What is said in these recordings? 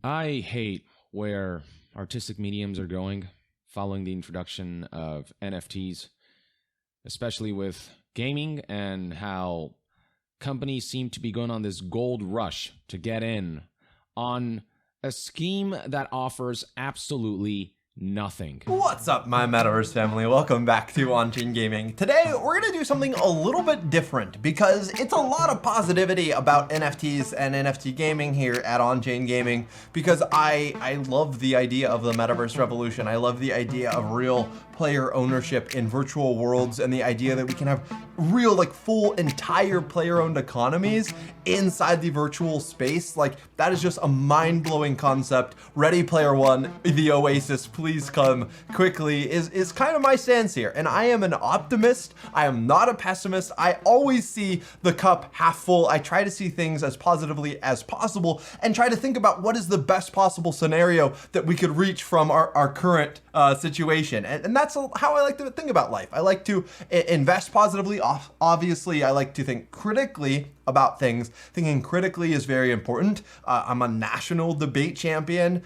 I hate where artistic mediums are going following the introduction of NFTs, especially with gaming and how companies seem to be going on this gold rush to get in on a scheme that offers absolutely nothing. What's up, my Metaverse family? Welcome back to On-Chain Gaming. Today, we're gonna do something a little bit different because it's a lot of positivity about NFTs and NFT gaming here at On-Chain Gaming because I love the idea of the Metaverse revolution. I love the idea of real player ownership in virtual worlds and the idea that we can have real, like, full entire player-owned economies inside the virtual space. Like, that is just a mind-blowing concept. Ready Player One, the Oasis, please come quickly, is kind of my stance here. And I am an optimist. I am not a pessimist. I always see the cup half full. I try to see things as positively as possible and try to think about what is the best possible scenario that we could reach from our current situation. And that's how I like to think about life. I like to invest positively. Obviously, I like to think critically about things. Thinking critically is very important. I'm a national debate champion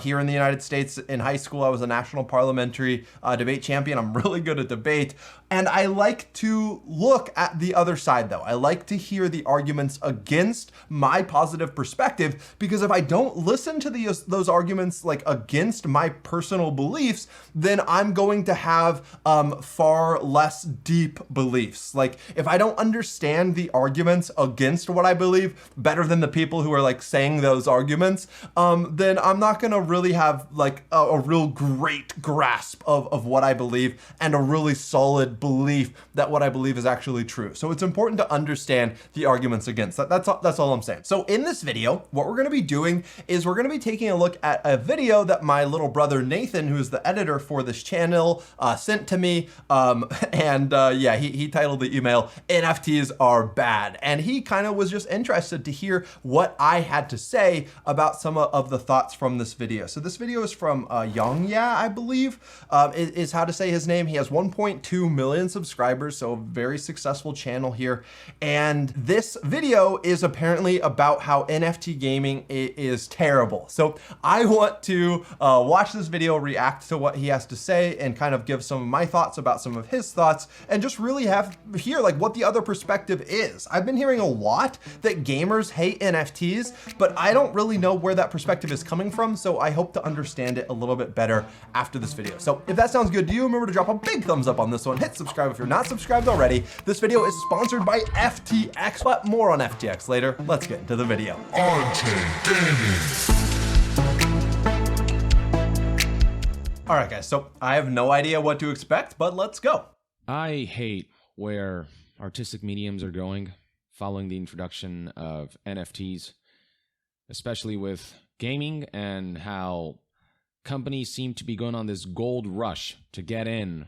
here in the United States. In high school, I was a national parliamentary debate champion. I'm really good at debate. And I like to look at the other side, though. I like to hear the arguments against my positive perspective, because if I don't listen to those arguments, like, against my personal beliefs, then I'm going to have far less deep beliefs. Like, if I don't understand the arguments against what I believe better than the people who are, like, saying those arguments, then I'm not gonna really have, like, a real great grasp of what I believe and a really solid belief that what I believe is actually true. So it's important to understand the arguments against that. That's all I'm saying. So in this video, what we're gonna be doing is we're gonna be taking a look at a video that my little brother Nathan, who's the editor for this channel, sent to me. Yeah, he titled the email, "NFTs are bad." And he kind of was just interested to hear what I had to say about some of the thoughts from this video. So this video is from YongYea, I believe, is how to say his name. He has 1.2 million subscribers, so a very successful channel here. And this video is apparently about how NFT gaming is terrible. So I want to watch this video, react to what he has to say, and kind of give some of my thoughts about some of his thoughts, and just really hear, like, what the other perspective is. I've been hearing a lot that gamers hate NFTs, but I don't really know where that perspective is coming from, so I hope to understand it a little bit better after this video. So if that sounds good to you, remember to drop a big thumbs up on this one, hit subscribe if you're not subscribed already. This video is sponsored by FTX, but more on FTX later. Let's get into the video. On-Chain Gaming. All right, guys, so I have no idea what to expect, but let's go. I hate where artistic mediums are going following the introduction of NFTs, especially with gaming and how companies seem to be going on this gold rush to get in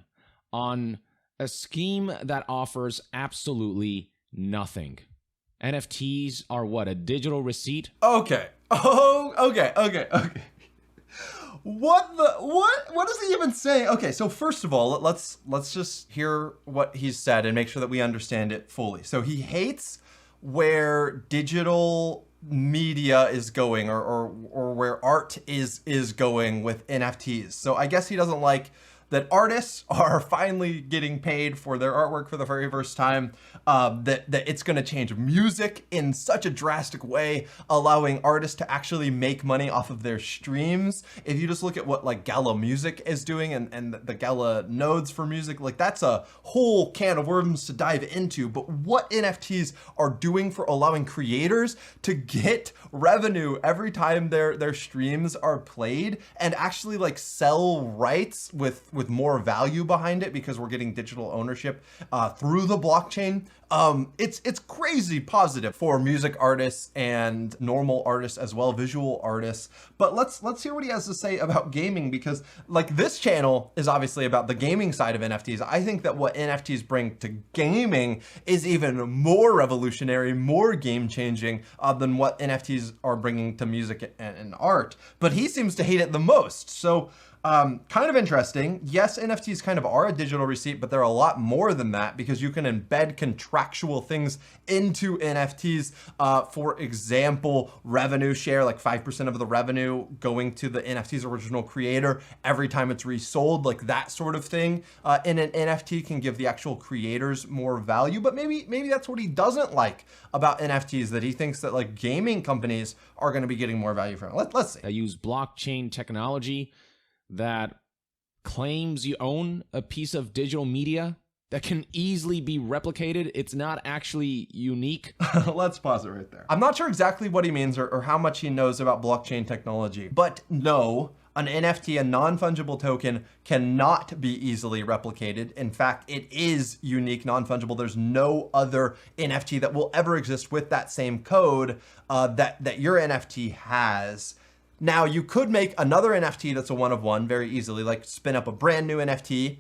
on a scheme that offers absolutely nothing. NFTs are what, a digital receipt? Okay. Okay. What is he even saying? Okay, so first of all, let's just hear what he's said and make sure that we understand it fully. So he hates where digital media is going, or where art is going with NFTs. So I guess he doesn't like that artists are finally getting paid for their artwork for the very first time, that it's gonna change music in such a drastic way, allowing artists to actually make money off of their streams. If you just look at what, like, Gala Music is doing and the Gala nodes for music, like, that's a whole can of worms to dive into. But what NFTs are doing for allowing creators to get revenue every time their streams are played, and actually, like, sell rights with more value behind it, because we're getting digital ownership through the blockchain. It's crazy positive for music artists and normal artists as well, visual artists. But let's hear what he has to say about gaming, because, like, this channel is obviously about the gaming side of NFTs. I think that what NFTs bring to gaming is even more revolutionary, more game-changing than what NFTs are bringing to music and art. But he seems to hate it the most. So Kind of interesting. Yes, NFTs kind of are a digital receipt, but they're a lot more than that because you can embed contractual things into NFTs. For example, revenue share, like 5% of the revenue going to the NFT's original creator every time it's resold, like that sort of thing in an NFT can give the actual creators more value. But maybe that's what he doesn't like about NFTs, that he thinks that like gaming companies are going to be getting more value from it. Let's see. I use blockchain technology that claims you own a piece of digital media that can easily be replicated. It's not actually unique. Let's pause it right there. I'm not sure exactly what he means or how much he knows about blockchain technology, but no, an NFT, a non-fungible token, cannot be easily replicated. In fact, it is unique, non-fungible. There's no other NFT that will ever exist with that same code that your NFT has. Now, you could make another NFT that's a one of one very easily, like spin up a brand new NFT,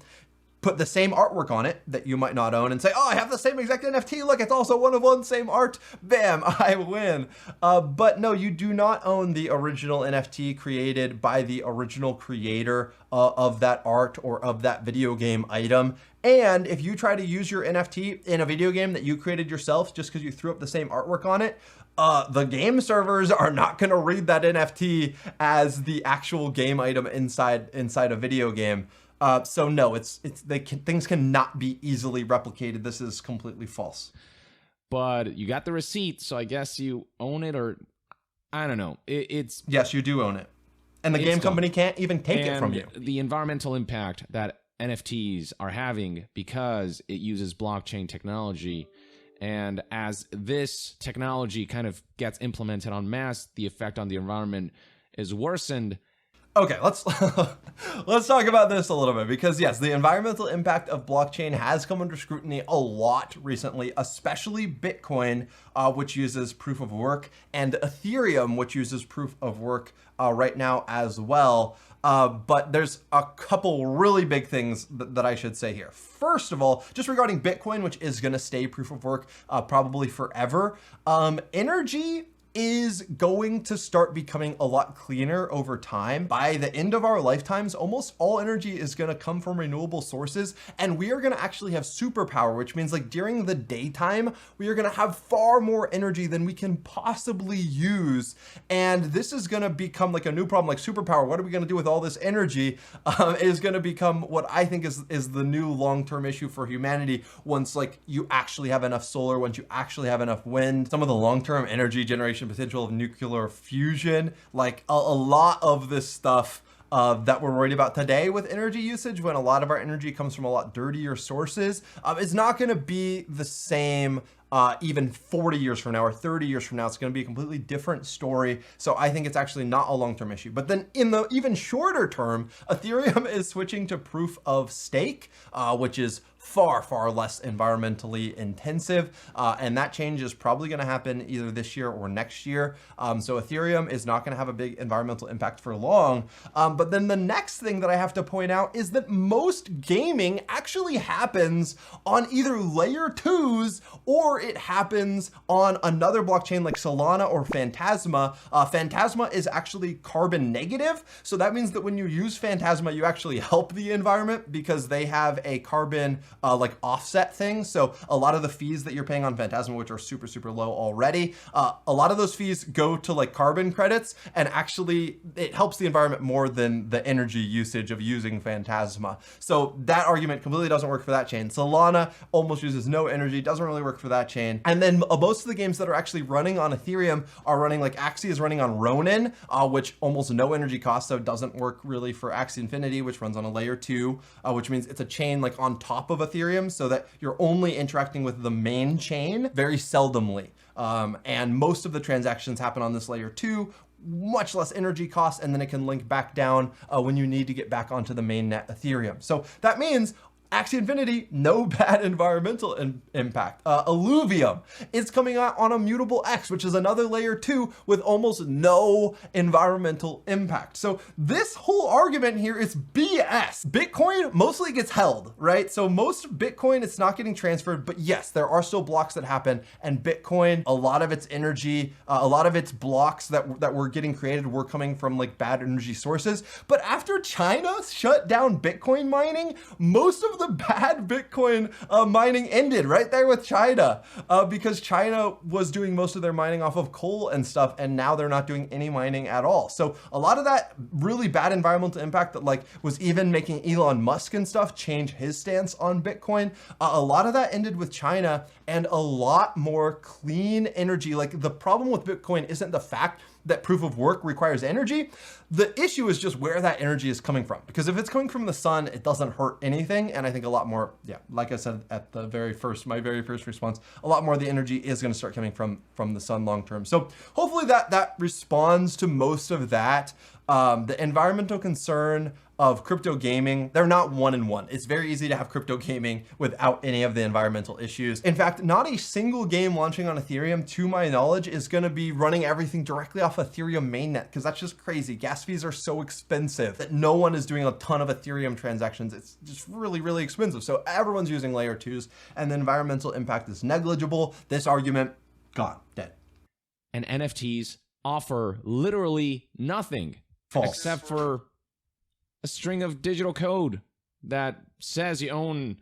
put the same artwork on it that you might not own and say, oh, I have the same exact NFT. Look, it's also one of one, same art. Bam, I win. But no, you do not own the original NFT created by the original creator of that art or of that video game item. And if you try to use your NFT in a video game that you created yourself just because you threw up the same artwork on it, the game servers are not going to read that NFT as the actual game item inside a video game. So no, things cannot be easily replicated. This is completely false. But you got the receipt, so I guess you own it, or I don't know. It's yes, you do own it, and the game company can't even take it from you. The environmental impact that NFTs are having because it uses blockchain technology. And as this technology kind of gets implemented en masse, the effect on the environment is worsened. Okay, let's talk about this a little bit because yes, the environmental impact of blockchain has come under scrutiny a lot recently, especially Bitcoin, which uses proof of work, and Ethereum, which uses proof of work right now as well. But there's a couple really big things that I should say here. First of all, just regarding Bitcoin, which is going to stay proof of work probably forever, energy is going to start becoming a lot cleaner over time. By the end of our lifetimes, almost all energy is going to come from renewable sources, and we are going to actually have superpower, which means like during the daytime, we are going to have far more energy than we can possibly use. And this is going to become like a new problem, like superpower. What are we going to do with all this energy? Is going to become what I think is the new long-term issue for humanity once like you actually have enough solar, once you actually have enough wind. Some of the long-term energy generation potential of nuclear fusion, like a lot of this stuff that we're worried about today with energy usage, when a lot of our energy comes from a lot dirtier sources, is not going to be the same even 40 years from now or 30 years from now. It's going to be a completely different story. So I think it's actually not a long-term issue. But then in the even shorter term, Ethereum is switching to proof of stake, which is far less environmentally intensive, and that change is probably going to happen either this year or next year. So Ethereum is not going to have a big environmental impact for long. But then the next thing that I have to point out is that most gaming actually happens on either layer 2s or it happens on another blockchain like Solana or Phantasma. Phantasma is actually carbon negative, so that means that when you use Phantasma, you actually help the environment because they have a carbon like offset thing. So a lot of the fees that you're paying on Phantasma, which are super low already, a lot of those fees go to like carbon credits, and actually it helps the environment more than the energy usage of using Phantasma. So that argument completely doesn't work for that chain. Solana almost uses no energy, doesn't really work for that chain. And then most of the games that are actually running on Ethereum are running, like Axie is running on Ronin, which almost no energy cost, so it doesn't work really for Axie Infinity, which runs on a layer 2, which means it's a chain like on top of Ethereum, so that you're only interacting with the main chain very seldomly. And most of the transactions happen on this layer 2, much less energy cost, and then it can link back down when you need to get back onto the mainnet Ethereum. So that means Axie Infinity, no bad environmental impact. Illuvium is coming out on Immutable X, which is another layer 2 with almost no environmental impact. So this whole argument here is BS. Bitcoin mostly gets held, right? So most Bitcoin, it's not getting transferred, but yes, there are still blocks that happen, and Bitcoin, a lot of its energy, a lot of its blocks that were getting created were coming from like bad energy sources. But after China shut down Bitcoin mining, most of the bad Bitcoin mining ended right there with China, because China was doing most of their mining off of coal and stuff, and now they're not doing any mining at all. So a lot of that really bad environmental impact that like was even making Elon Musk and stuff change his stance on Bitcoin, a lot of that ended with China, and a lot more clean energy. Like the problem with Bitcoin isn't the fact that proof of work requires energy. The issue is just where that energy is coming from. Because if it's coming from the sun, it doesn't hurt anything. And I think a lot more, yeah, like I said at the my very first response, a lot more of the energy is going to start coming from the sun long term. So hopefully that responds to most of that. The environmental concern of crypto gaming, they're not one in one. It's very easy to have crypto gaming without any of the environmental issues. In fact, not a single game launching on Ethereum, to my knowledge, is going to be running everything directly off Ethereum mainnet, because that's just crazy. Gas fees are so expensive that no one is doing a ton of Ethereum transactions. It's just really, really expensive. So everyone's using layer 2s, and the environmental impact is negligible. This argument, gone, dead. And NFTs offer literally nothing. False. Except for a string of digital code that says you own.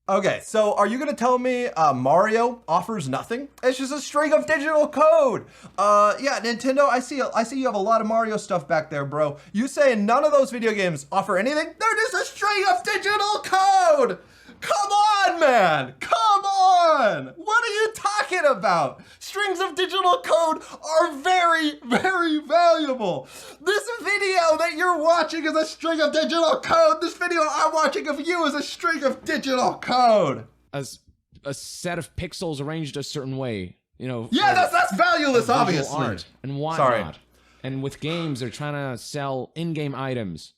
Okay, so are you gonna tell me Mario offers nothing? It's just a string of digital code. Yeah, Nintendo, I see you have a lot of Mario stuff back there, bro. You saying none of those video games offer anything? They're just a string of digital code. Come on, man. Come on. What are you talking about? Strings of digital code are very, very valuable. This video that you're watching is a string of digital code. This video I'm watching of you is a string of digital code. A set of pixels arranged a certain way, you know. Yeah, that's valueless, obviously. Art and whatnot. And with games, they're trying to sell in-game items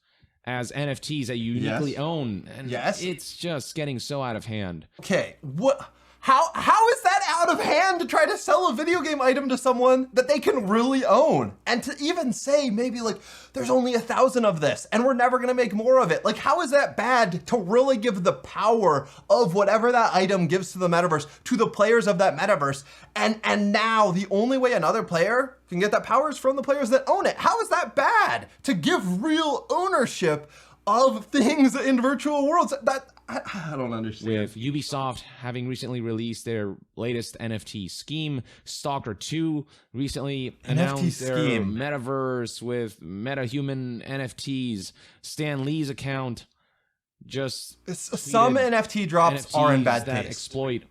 as NFTs that you uniquely own. And it's just getting so out of hand. Okay, what? How is that out of hand to try to sell a video game item to someone that they can really own? And to even say maybe like, there's only 1,000 of this and we're never gonna make more of it. Like, how is that bad to really give the power of whatever that item gives to the metaverse to the players of that metaverse? And now the only way another player can get that power is from the players that own it. How is that bad to give real ownership of things in virtual worlds? That I don't understand. With Ubisoft having recently released their latest NFT scheme, Stalker 2 recently announced their metaverse with metahuman NFTs. Stan Lee's account just some NFT drops NFTs are in bad that taste. Exploit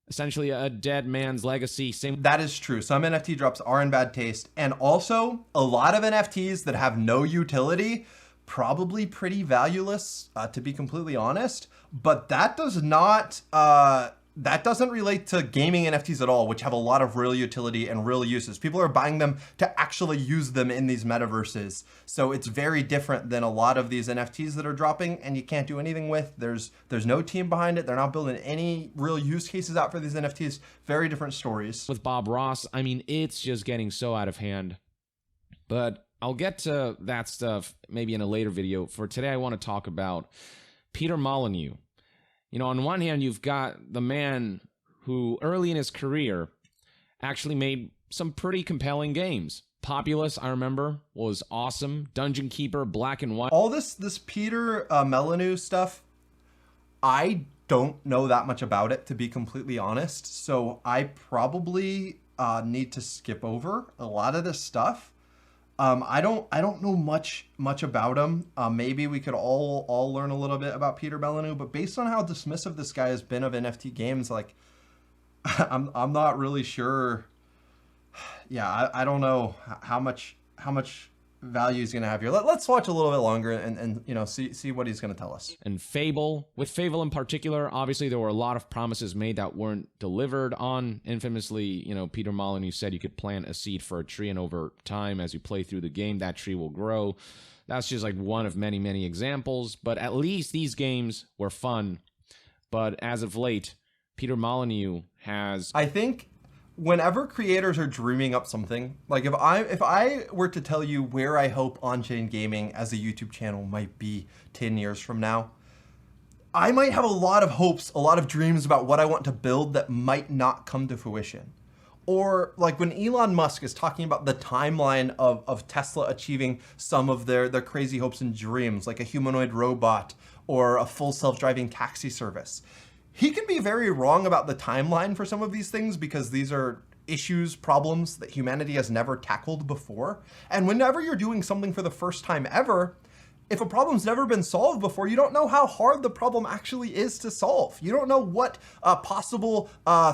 essentially a dead man's legacy. That is true. Some NFT drops are in bad taste, and also a lot of NFTs that have no utility, probably pretty valueless, to be completely honest. But that does not, that doesn't relate to gaming NFTs at all, which have a lot of real utility and real uses. People are buying them to actually use them in these metaverses. So it's very different than a lot of these NFTs that are dropping and you can't do anything with. There's no team behind it. They're not building any real use cases out for these NFTs. Very different stories. With Bob Ross, I mean, it's just getting so out of hand. But I'll get to that stuff maybe in a later video. For today, I want to talk about Peter Molyneux. You know, on one hand, you've got the man who early in his career actually made some pretty compelling games. Populous, I remember, was awesome. Dungeon Keeper, Black and White. All this Peter Molyneux stuff, I don't know that much about it, to be completely honest. So I probably need to skip over a lot of this stuff. I don't know much about him. Maybe we could all learn a little bit about Peter Molyneux, but based on how dismissive this guy has been of NFT games, like I'm not really sure. Yeah, I don't know how much value he's going to have here. Let's watch a little bit longer and you know, see what he's going to tell us. And Fable, with Fable in particular, obviously there were a lot of promises made that weren't delivered on. Infamously, you know, Peter Molyneux said you could plant a seed for a tree, and over time, as you play through the game, that tree will grow. That's just like one of many, many examples, but at least these games were fun. But as of late, Peter Molyneux has... I think whenever creators are dreaming up something, like if I were to tell you where I hope On-Chain Gaming as a YouTube channel might be 10 years from now, I might have a lot of hopes, a lot of dreams about what I want to build that might not come to fruition. Or like when Elon Musk is talking about the timeline of Tesla achieving some of their crazy hopes and dreams, like a humanoid robot or a full self-driving taxi service. He can be very wrong about the timeline for some of these things because these are issues, problems that humanity has never tackled before. And whenever you're doing something for the first time ever, if a problem's never been solved before, you don't know how hard the problem actually is to solve. You don't know what possible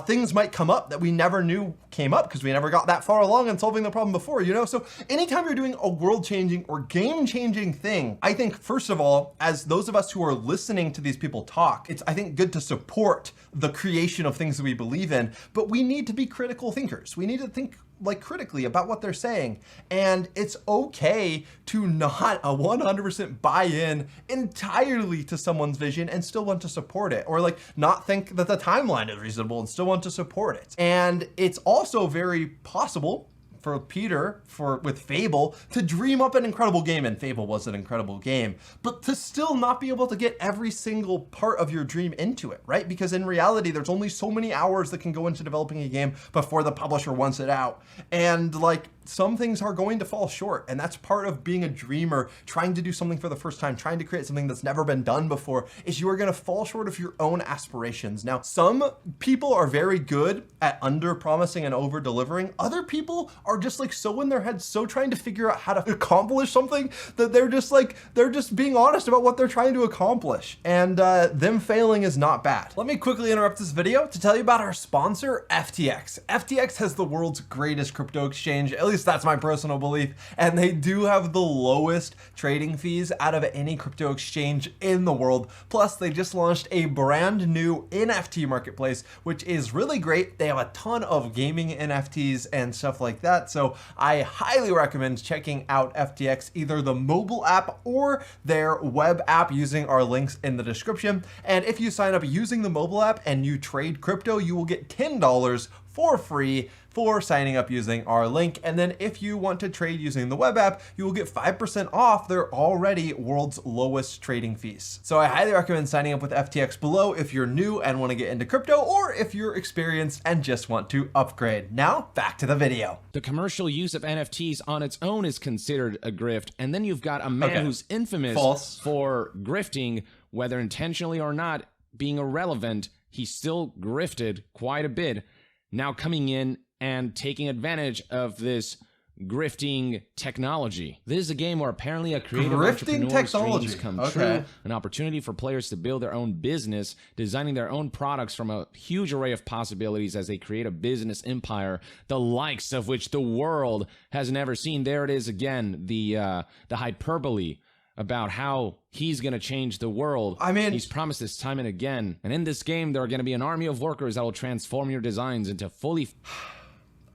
things might come up that we never knew came up because we never got that far along in solving the problem before, you know? So anytime you're doing a world-changing or game-changing thing, I think, first of all, as those of us who are listening to these people talk, it's, I think, good to support the creation of things that we believe in, but we need to be critical thinkers. We need to think like critically about what they're saying. And it's okay to not 100% buy in entirely to someone's vision and still want to support it, or like not think that the timeline is reasonable and still want to support it. And it's also very possible for Peter, with Fable, to dream up an incredible game, and Fable was an incredible game, but to still not be able to get every single part of your dream into it, right? Because in reality, there's only so many hours that can go into developing a game before the publisher wants it out. And like, some things are going to fall short, and that's part of being a dreamer, trying to do something for the first time, trying to create something that's never been done before, is you are going to fall short of your own aspirations. Now, some people are very good at under-promising and over-delivering. Other people are just like so in their heads, so trying to figure out how to accomplish something that they're just being honest about what they're trying to accomplish. And them failing is not bad. Let me quickly interrupt this video to tell you about our sponsor, FTX. FTX has the world's greatest crypto exchange, at least that's my personal belief, and they do have the lowest trading fees out of any crypto exchange in the world. Plus, they just launched a brand new NFT marketplace, which is really great. They have a ton of gaming NFTs and stuff like that, so I highly recommend checking out FTX, either the mobile app or their web app, using our links in the description. And if you sign up using the mobile app and you trade crypto, you will get $10 for free for signing up using our link. And then if you want to trade using the web app, you will get 5% off their already world's lowest trading fees. So I highly recommend signing up with FTX below if you're new and want to get into crypto, or if you're experienced and just want to upgrade. Now, back to the video. The commercial use of NFTs on its own is considered a grift, and then you've got a man who's infamous for grifting, whether intentionally or not, being irrelevant. He still grifted quite a bit, now coming in and taking advantage of this grifting technology. This is a game where apparently a creative entrepreneur's dreams come true, an opportunity for players to build their own business, designing their own products from a huge array of possibilities as they create a business empire, the likes of which the world has never seen. There it is again, the hyperbole about how he's going to change the world. I mean, he's promised this time and again. And in this game, there are going to be an army of workers that will transform your designs into fully...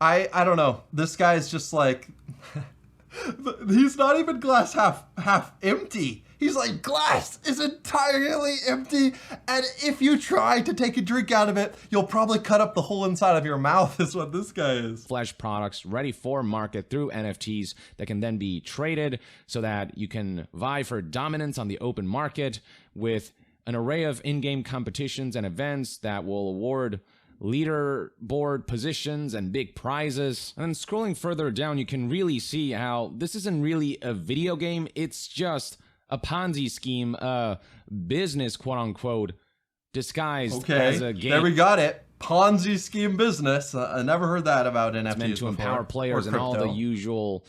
I don't know. This guy's just like... he's not even glass half empty. He's like, glass is entirely empty, and if you try to take a drink out of it, you'll probably cut up the whole inside of your mouth, is what this guy is. Flesh products ready for market through NFTs that can then be traded so that you can vie for dominance on the open market with an array of in-game competitions and events that will award leaderboard positions and big prizes. And scrolling further down, you can really see how this isn't really a video game. It's just a Ponzi scheme, business, quote unquote, disguised as a game. There we got it. Ponzi scheme business. I never heard that about NFTs. It's meant to empower players and all the usual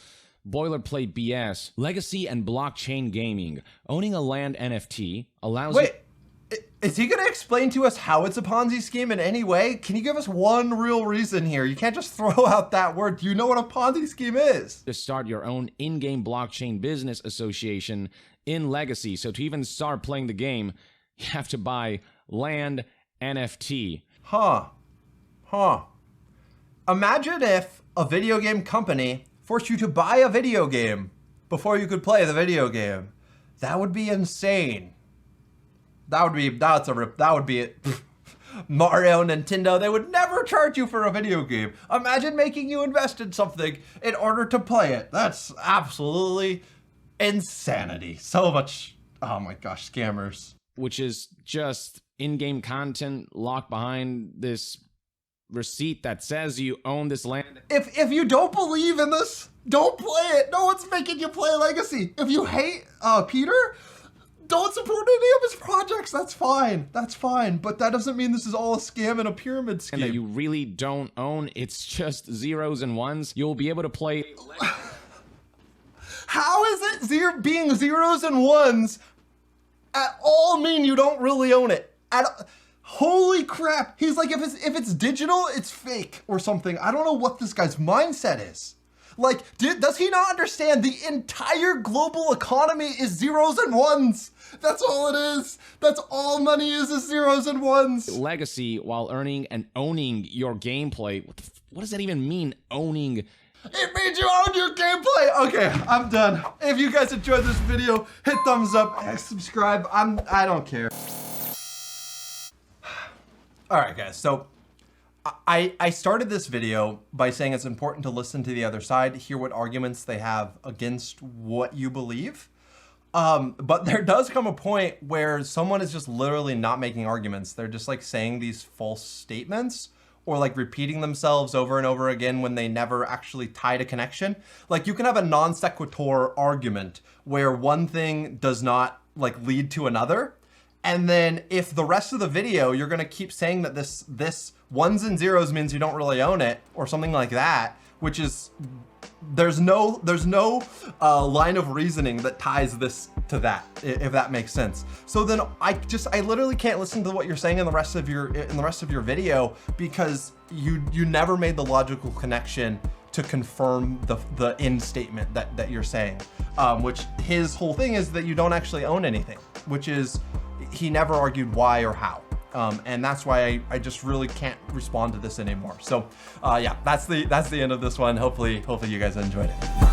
boilerplate BS. Legacy and blockchain gaming. Owning a land NFT allows Wait, Is he gonna explain to us how it's a Ponzi scheme in any way? Can you give us one real reason here? You can't just throw out that word. Do you know what a Ponzi scheme is? To start your own in-game blockchain business association in Legacy. So to even start playing the game, you have to buy land NFT. Huh. Imagine if a video game company forced you to buy a video game before you could play the video game. That would be insane. That would be it. Mario, Nintendo, they would never charge you for a video game. Imagine making you invest in something in order to play it. That's absolutely insanity. So much, oh my gosh, scammers. Which is just in-game content locked behind this receipt that says you own this land. If you don't believe in this, don't play it. No one's making you play Legacy. If you hate Peter, don't support any of his projects. That's fine. But that doesn't mean this is all a scam and a pyramid scheme. And that you really don't own. It's just zeros and ones. You'll be able to play. How is it being zeros and ones at all mean you don't really own it? Holy crap. He's like, if it's digital, it's fake or something. I don't know what this guy's mindset is. Like, does he not understand the entire global economy is zeros and ones? That's all it is. That's all money is zeros and ones. Legacy while earning and owning your gameplay. What does that even mean, owning? It means you own your gameplay. Okay, I'm done. If you guys enjoyed this video, hit thumbs up, subscribe. I don't care. All right, guys, so I started this video by saying it's important to listen to the other side, hear what arguments they have against what you believe. But there does come a point where someone is just literally not making arguments. They're just like saying these false statements or like repeating themselves over and over again when they never actually tied a connection. Like you can have a non sequitur argument where one thing does not like lead to another. And then if the rest of the video, you're gonna keep saying that this ones and zeros means you don't really own it or something like that, which is, there's no line of reasoning that ties this to that, if that makes sense. So then I literally can't listen to what you're saying in the rest of your video because you never made the logical connection to confirm the end statement that you're saying, which his whole thing is that you don't actually own anything, which is, he never argued why or how. And that's why I just really can't respond to this anymore. So yeah, that's the end of this one. Hopefully you guys enjoyed it.